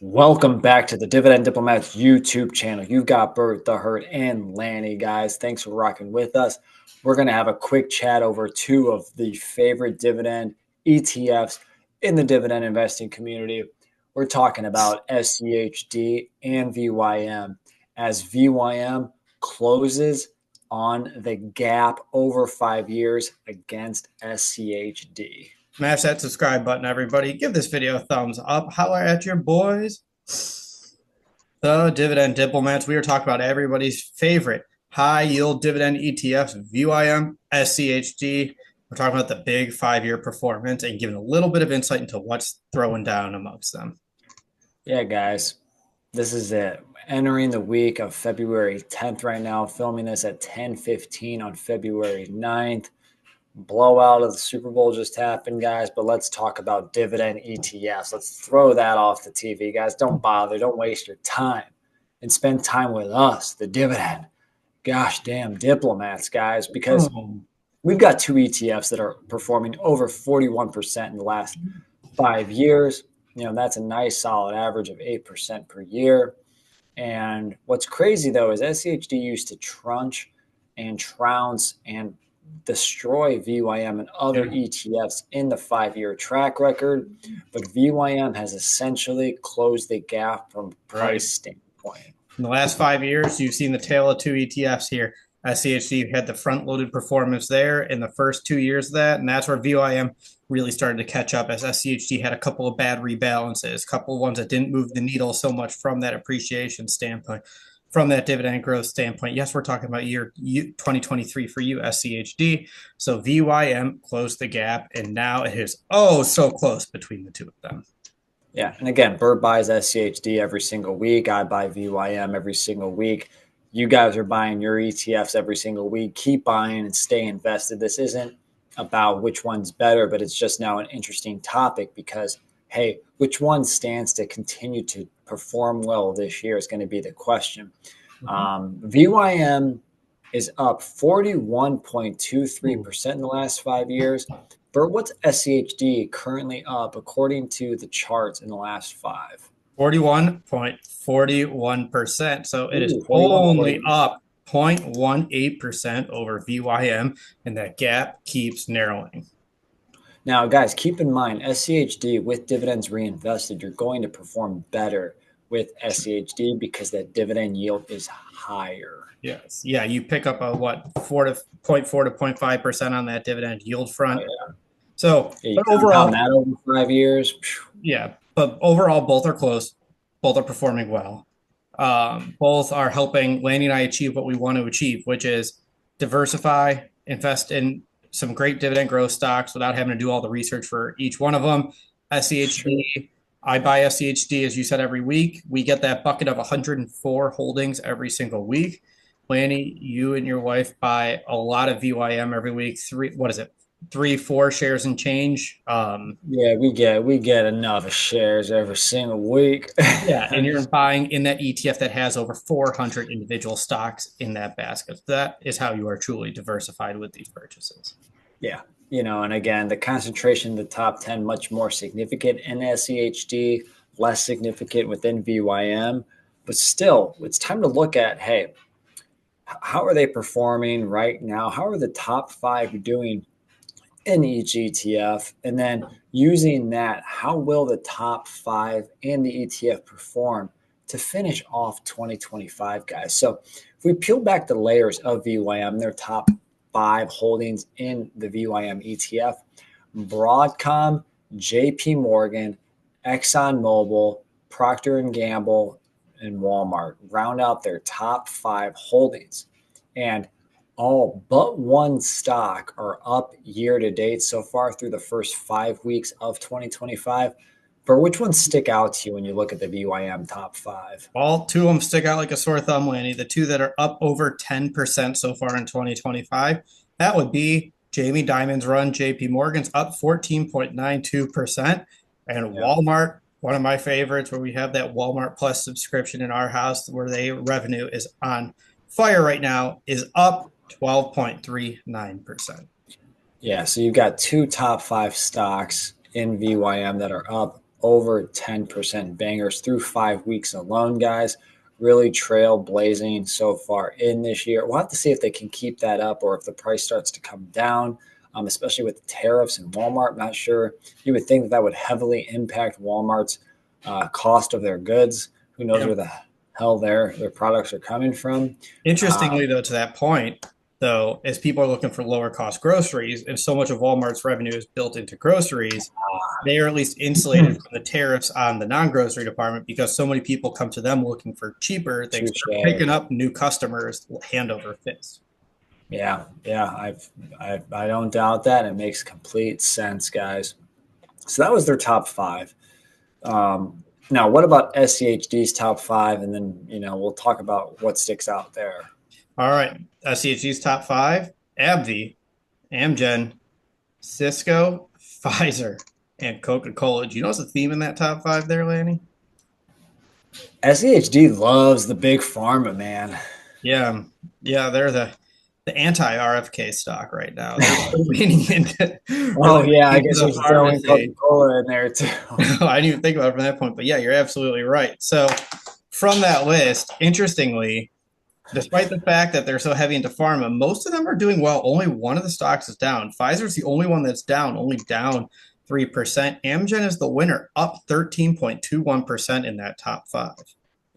Welcome back to the Dividend Diplomats YouTube channel. You've got Bert, the Herd, and Lanny, guys. Thanks for rocking with us. We're going to have a quick chat over two of the favorite dividend ETFs in the dividend investing community. We're talking about SCHD and VYM as VYM closes on the gap over 5 years against SCHD. Smash that subscribe button, everybody. Give this video a thumbs up. Holler at your boys. The Dividend Diplomats. We are talking about everybody's favorite high-yield dividend ETFs, VYM, SCHD. We're talking about the big 5-year performance and giving a little bit of insight into what's throwing down amongst them. Yeah, guys, this is it. Entering the week of February 10th right now, filming this at 10:15 on February 9th. Blowout of the Super Bowl just happened, guys, but let's talk about dividend ETFs. Let's throw that off the TV, guys. Don't bother. Don't waste your time and spend time with us, the dividend. Gosh damn diplomats, guys, because we've got two ETFs that are performing over 41% in the last 5 years. That's a nice solid average of 8% per year. And what's crazy, though, is SCHD used to trunch and trounce and destroy VYM and other ETFs in the 5-year track record. But VYM has essentially closed the gap from price standpoint. In the last 5 years, you've seen the tale of two ETFs here. SCHD had the front-loaded performance there in the first 2 years of that, and that's where VYM really started to catch up as SCHD had a couple of bad rebalances, a couple of ones that didn't move the needle so much from that appreciation standpoint, from that dividend growth standpoint. Yes, we're talking about year 2023 for you, SCHD. So VYM closed the gap, and now it is so close between the two of them. Yeah, and again, Bert buys SCHD every single week. I buy VYM every single week. You guys are buying your ETFs every single week. Keep buying and stay invested. This isn't about which one's better, but it's just now an interesting topic because, hey, which one stands to continue to perform well this year is going to be the question. VYM is up 41.23% in the last 5 years. Bert, what's SCHD currently up according to the charts in the last 5? 41.41%. So it is only up 0.18% over VYM, and that gap keeps narrowing. Now, guys, keep in mind, SCHD with dividends reinvested, you're going to perform better with SCHD because that dividend yield is higher. Yes. Yeah, you pick up a 4 to 0.5% on that dividend yield front. Oh, yeah. So Yeah, overall, that over 5 years. Yeah, but overall, both are close. Both are performing well. Both are helping Lanny and I achieve what we want to achieve, which is diversify, invest in some great dividend growth stocks without having to do all the research for each one of them. SCHD, I buy SCHD, as you said, every week. We get that bucket of 104 holdings every single week. Lanny, you and your wife buy a lot of VYM every week. 3-4 shares and change. Yeah, we get enough shares every single week. Yeah, and you're buying in that ETF that has over 400 individual stocks in that basket. That is how you are truly diversified with these purchases. Yeah, and again, the concentration in the top 10 much more significant in SCHD, less significant within VYM, but still, it's time to look at, hey, how are they performing right now? How are the top 5 doing in each ETF? And then using that, how will the top 5 and the ETF perform to finish off 2025, guys? So if we peel back the layers of VYM, their top 5 holdings in the VYM ETF, Broadcom, JP Morgan, ExxonMobil, Procter & Gamble, and Walmart round out their top 5 holdings. And all but one stock are up year to date so far through the first 5 weeks of 2025. But which ones stick out to you when you look at the VYM top 5? All 2 of them stick out like a sore thumb, Lanny. The 2 that are up over 10% so far in 2025, that would be Jamie Dimon's run. JP Morgan's up 14.92%. And Walmart, one of my favorites, where we have that Walmart Plus subscription in our house, where their revenue is on fire right now, is up 12.39%. Yeah, so you've got 2 top 5 stocks in VYM that are up over 10% bangers through 5 weeks alone, guys. Really trailblazing so far in this year. We'll have to see if they can keep that up or if the price starts to come down, especially with the tariffs and Walmart. Not sure. You would think that that would heavily impact Walmart's cost of their goods. Who knows where the hell their products are coming from. Interestingly, though, to that point, though, as people are looking for lower cost groceries, and so much of Walmart's revenue is built into groceries, they are at least insulated from the tariffs on the non-grocery department because so many people come to them looking for cheaper things. They're picking up new customers hand over fist. Yeah, I don't doubt that. It makes complete sense, guys. So that was their top five. Now, what about SCHD's top five? And then, we'll talk about what sticks out there. All right. SCHD's top five: AbbVie, Amgen, Cisco, Pfizer, and Coca-Cola. Do you notice a theme in that top five there, Lanny? SCHD loves the big pharma, man. Yeah. Yeah, they're the anti-RFK stock right now. They're leaning into. Oh, yeah, I guess we should throw in Coca-Cola in there, too. I didn't even think about it from that point. But yeah, you're absolutely right. So from that list, interestingly, despite the fact that they're so heavy into pharma, most of them are doing well. Only one of the stocks is down. Pfizer's the only one that's down, only down 3%. Amgen is the winner, up 13.21% in that top five.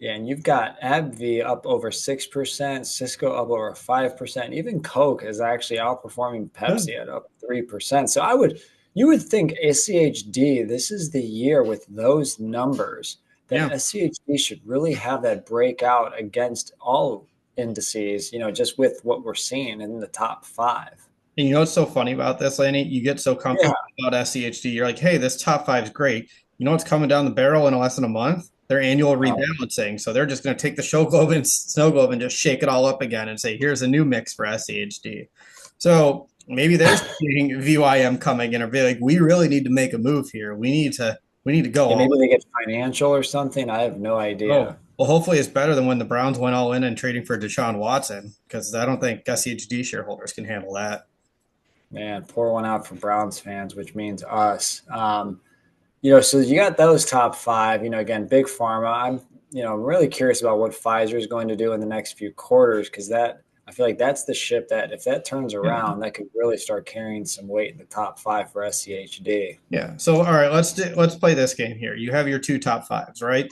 Yeah, and you've got AbbVie up over 6%, Cisco up over 5%. Even Coke is actually outperforming Pepsi at up 3%. So you would think SCHD, this is the year with those numbers that SCHD should really have that breakout against all indices, just with what we're seeing in the top five. And you know what's so funny about this, Lanny? You get so comfortable about SCHD. You're like, hey, this top five is great. You know what's coming down the barrel in less than a month? Their annual rebalancing. So they're just going to take the show globe and snow globe and just shake it all up again and say, here's a new mix for SCHD. So maybe they're seeing VYM coming and are be like, we really need to make a move here. We need to go. Maybe they get financial or something. I have no idea. Oh, well, hopefully it's better than when the Browns went all in and trading for Deshaun Watson, because I don't think SCHD shareholders can handle that. Man, pour one out for Browns fans, which means us. So you got those top five, again, big pharma. I'm really curious about what Pfizer is going to do in the next few quarters, because I feel like that's the ship that if that turns around, that could really start carrying some weight in the top five for SCHD. Yeah. So, all right, let's play this game here. You have your two top fives, right?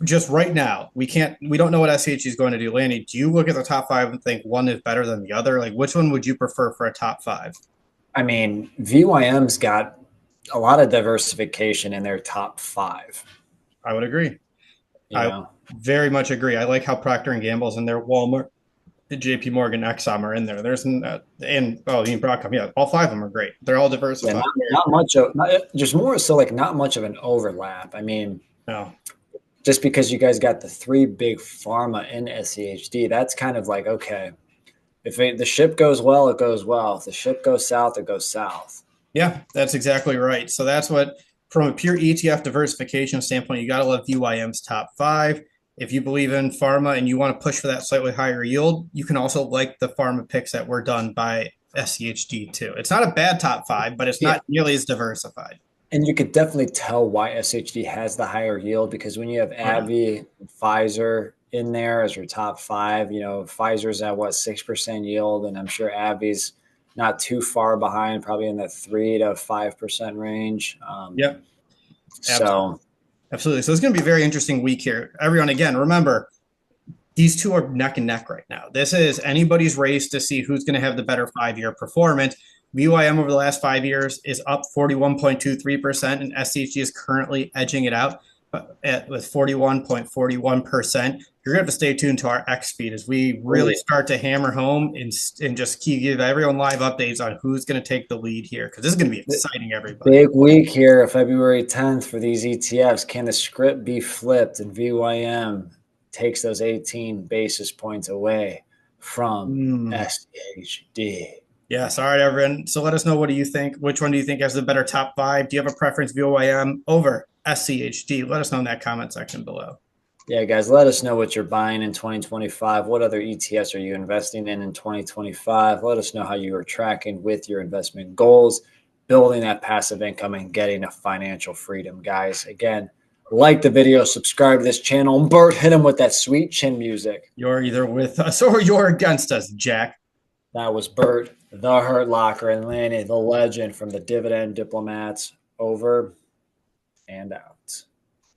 Just right now, we don't know what SCHD is going to do. Lanny, do you look at the top five and think one is better than the other? Like, which one would you prefer for a top five? I mean, VYM's got a lot of diversification in their top five. I would agree. I very much agree. I like how Procter & Gamble's in there, Walmart, the JP Morgan, Exxon are in there. There's Broadcom. Yeah, all five of them are great. They're all diversified. Yeah, not much of just more so like not much of an overlap. I mean, no. Just because you guys got the three big pharma in SCHD, that's kind of like, okay, if the ship goes well, it goes well. If the ship goes south, it goes south. Yeah, that's exactly right. So that's what, from a pure ETF diversification standpoint, you got to love VYM's top five. If you believe in pharma and you want to push for that slightly higher yield, you can also like the pharma picks that were done by SCHD too. It's not a bad top five, but it's not nearly as diversified. And you could definitely tell why SCHD has the higher yield, because when you have AbbVie, Pfizer in there as your top five, Pfizer's at 6% yield, and I'm sure AbbVie's not too far behind, probably in the 3 to 5% range. Yep. Absolutely. So it's going to be a very interesting week here. Everyone, again, remember, these two are neck and neck right now. This is anybody's race to see who's going to have the better 5-year performance. VYM over the last 5 years is up 41.23%, and SCHD is currently edging it out with 41.41%. You're going to have to stay tuned to our X feed as we really start to hammer home and just give everyone live updates on who's going to take the lead here, because this is going to be exciting, everybody. Big week here, February 10th for these ETFs. Can the script be flipped and VYM takes those 18 basis points away from SCHD? Yes. All right, everyone. So let us know, what do you think? Which one do you think has the better top five? Do you have a preference, VYM over SCHD? Let us know in that comment section below. Yeah, guys, let us know what you're buying in 2025. What other ETFs are you investing in 2025? Let us know how you are tracking with your investment goals. building that passive income and getting a financial freedom, guys. Again, like the video, subscribe to this channel, and Bert, hit him with that sweet chin music. You're either with us or you're against us, Jack. That was Bert, the Hurt Locker, and Lanny, the legend from the Dividend Diplomats. Over and out.